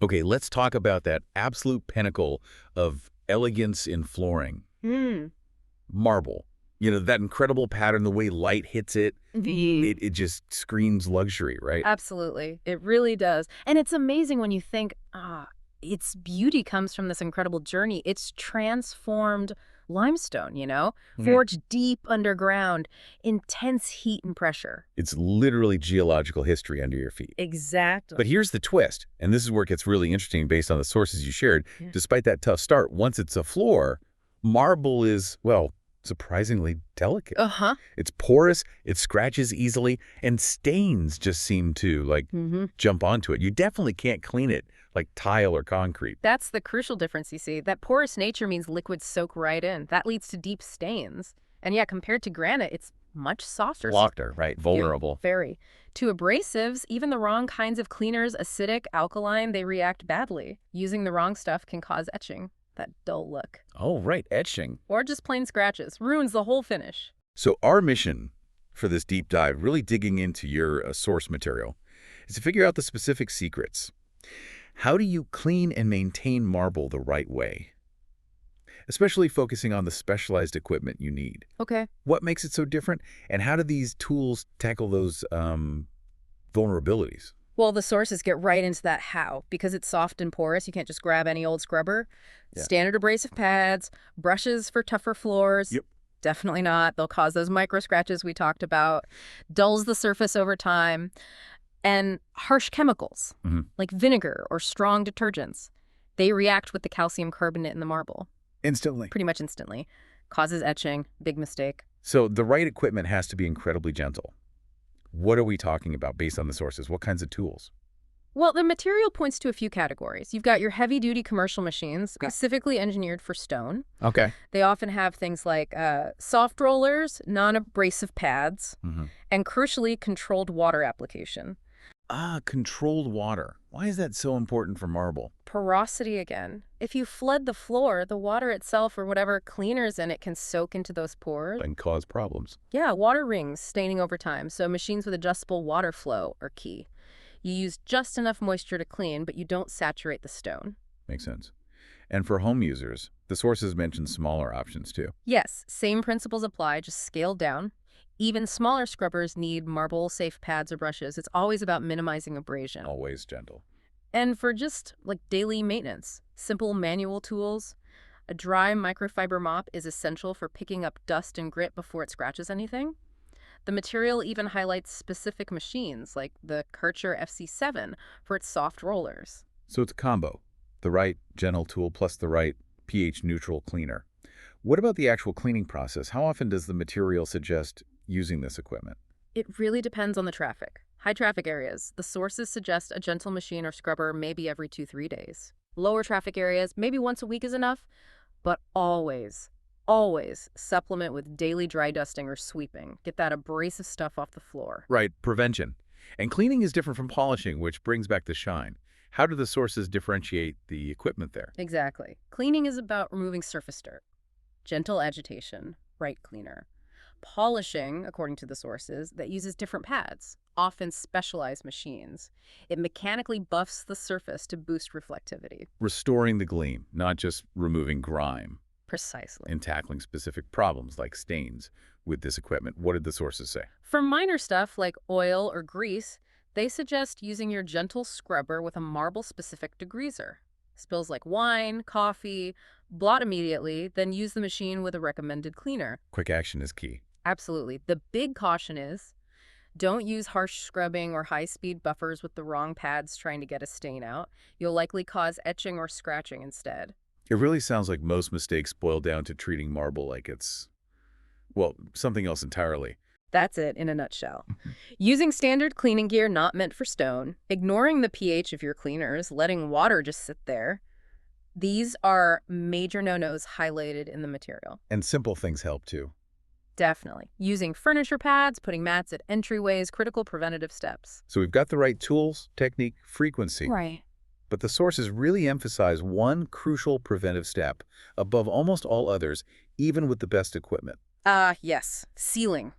Okay, let's talk about that absolute pinnacle of elegance in flooring. Hmm. Marble. You know, that incredible pattern, the way light hits it, The it just screams luxury, right? Absolutely. It really does. And it's amazing when you think, its beauty comes from this incredible journey. It's transformed limestone, Mhm. forged deep underground, intense heat and pressure. It's literally geological history under your feet. Exactly. But here's the twist, and this is where it gets really interesting based on the sources you shared. Yeah. Despite that tough start, once it's a floor, marble is, well, surprisingly delicate. Uh-huh. It's porous, it scratches easily, and stains just seem to, Mm-hmm. jump onto it. You definitely can't clean it like tile or concrete. That's the crucial difference, you see. That porous nature means liquids soak right in. That leads to deep stains. And yeah, compared to granite, it's much softer. Softer, right? Vulnerable. Very. To abrasives, even the wrong kinds of cleaners, acidic, alkaline, they react badly. Using the wrong stuff can cause etching, that dull look. Oh, right, etching. Or just plain scratches. Ruins the whole finish. So our mission for this deep dive, really digging into your source material, is to figure out the specific secrets. How do you clean and maintain marble the right way? Especially focusing on the specialized equipment you need. Okay. What makes it so different, and how do these tools tackle those vulnerabilities? Well, the sources get right into that how. Because it's soft and porous, you can't just grab any old scrubber. Yeah. Standard abrasive pads, brushes for tougher floors. Yep. Definitely not. They'll cause those micro scratches we talked about. Dulls the surface over time. And harsh chemicals, like vinegar or strong detergents, they react with the calcium carbonate in the marble, Instantly. pretty much instantly. Causes etching, big mistake. So the right equipment has to be incredibly gentle. What are we talking about based on the sources? What kinds of tools? Well, the material points to a few categories. You've got your heavy-duty commercial machines, specifically engineered for stone. Okay. They often have things like soft rollers, non-abrasive pads, and crucially, controlled water application. Controlled water. Why is that so important for marble? Porosity again. If you flood the floor, the water itself or whatever cleaners in it can soak into those pores. And cause problems. Yeah, water rings staining over time, so machines with adjustable water flow are key. You use just enough moisture to clean, but you don't saturate the stone. Makes sense. And for home users, the sources mention smaller options too. Yes, same principles apply, just scaled down. Even smaller scrubbers need marble-safe pads or brushes. It's always about minimizing abrasion. Always gentle. And for just, like, daily maintenance, simple manual tools, a dry microfiber mop is essential for picking up dust and grit before it scratches anything. The material even highlights specific machines, like the Karcher FC7 for its soft rollers. So it's a combo. The right gentle tool plus the right pH-neutral cleaner. What about the actual cleaning process? How often does the material suggest using this equipment? It really depends on the traffic. High traffic areas, the sources suggest a gentle machine or scrubber maybe every 2-3 days. Lower traffic areas, maybe once a week is enough, but always supplement with daily dry dusting or sweeping. Get that abrasive stuff off the floor. Right, prevention. And cleaning is different from polishing, which brings back the shine. How do the sources differentiate the equipment there? Exactly. Cleaning is about removing surface dirt. Gentle agitation, right cleaner. Polishing, according to the sources, that uses different pads, often specialized machines. It mechanically buffs the surface to boost reflectivity. Restoring the gleam, not just removing grime. Precisely. And tackling specific problems like stains with this equipment. What did the sources say? For minor stuff like oil or grease, they suggest using your gentle scrubber with a marble-specific degreaser. Spills like wine, coffee, blot immediately, then use the machine with a recommended cleaner. Quick action is key. Absolutely. The big caution is, don't use harsh scrubbing or high-speed buffers with the wrong pads trying to get a stain out. You'll likely cause etching or scratching instead. It really sounds like most mistakes boil down to treating marble like it's, well, something else entirely. That's it in a nutshell. Using standard cleaning gear not meant for stone, ignoring the pH of your cleaners, letting water just sit there. These are major no-nos highlighted in the material. And simple things help too. Definitely. Using furniture pads, putting mats at entryways, critical preventative steps. So we've got the right tools, technique, frequency. Right. But the sources really emphasize one crucial preventive step above almost all others, even with the best equipment. Yes. Sealing.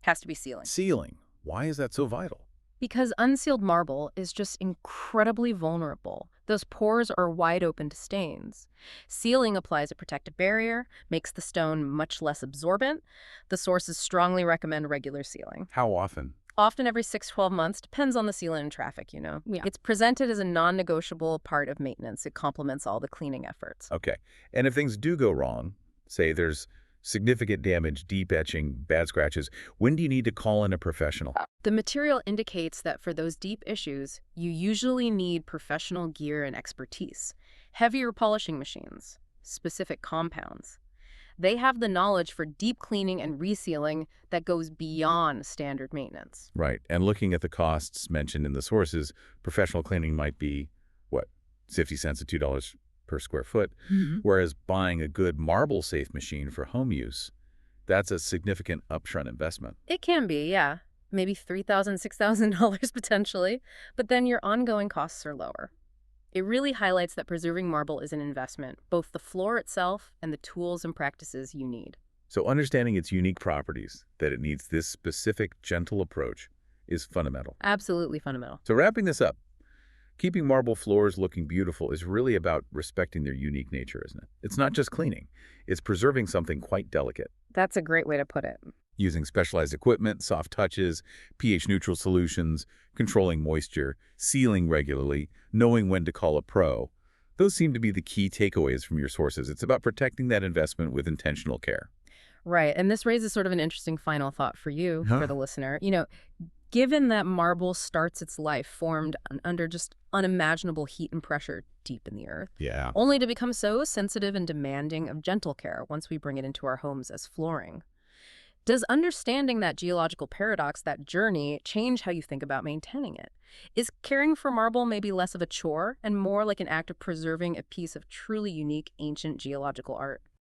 Has to be sealing. Sealing. Why is that so vital? Because unsealed marble is just incredibly vulnerable. Those pores are wide open to stains. Sealing applies a protective barrier, makes the stone much less absorbent. The sources strongly recommend regular sealing. How often? Often every 6 to 12 months, depends on the sealant and traffic. Yeah. It's presented as a non-negotiable part of maintenance. It complements all the cleaning efforts. Okay. And if things do go wrong, say there's significant damage, deep etching, bad scratches, when do you need to call in a professional? The material indicates that for those deep issues, you usually need professional gear and expertise. Heavier polishing machines, specific compounds. They have the knowledge for deep cleaning and resealing that goes beyond standard maintenance. Right. And looking at the costs mentioned in the sources, professional cleaning might be, what, 50 cents to $2 per square foot, whereas buying a good marble-safe machine for home use, that's a significant upfront investment. It can be, yeah. Maybe $3,000, $6,000 potentially, but then your ongoing costs are lower. It really highlights that preserving marble is an investment, both the floor itself and the tools and practices you need. So understanding its unique properties, that it needs this specific, gentle approach, is fundamental. Absolutely fundamental. So wrapping this up, keeping marble floors looking beautiful is really about respecting their unique nature, isn't it? It's not just cleaning. It's preserving something quite delicate. That's a great way to put it. Using specialized equipment, soft touches, pH-neutral solutions, controlling moisture, sealing regularly, knowing when to call a pro. Those seem to be the key takeaways from your sources. It's about protecting that investment with intentional care. Right, and this raises sort of an interesting final thought for you, for the listener. Given that marble starts its life formed under just unimaginable heat and pressure deep in the earth, Yeah. only to become so sensitive and demanding of gentle care once we bring it into our homes as flooring. Does understanding that geological paradox, that journey, change how you think about maintaining it? Is caring for marble maybe less of a chore and more like an act of preserving a piece of truly unique ancient geological art?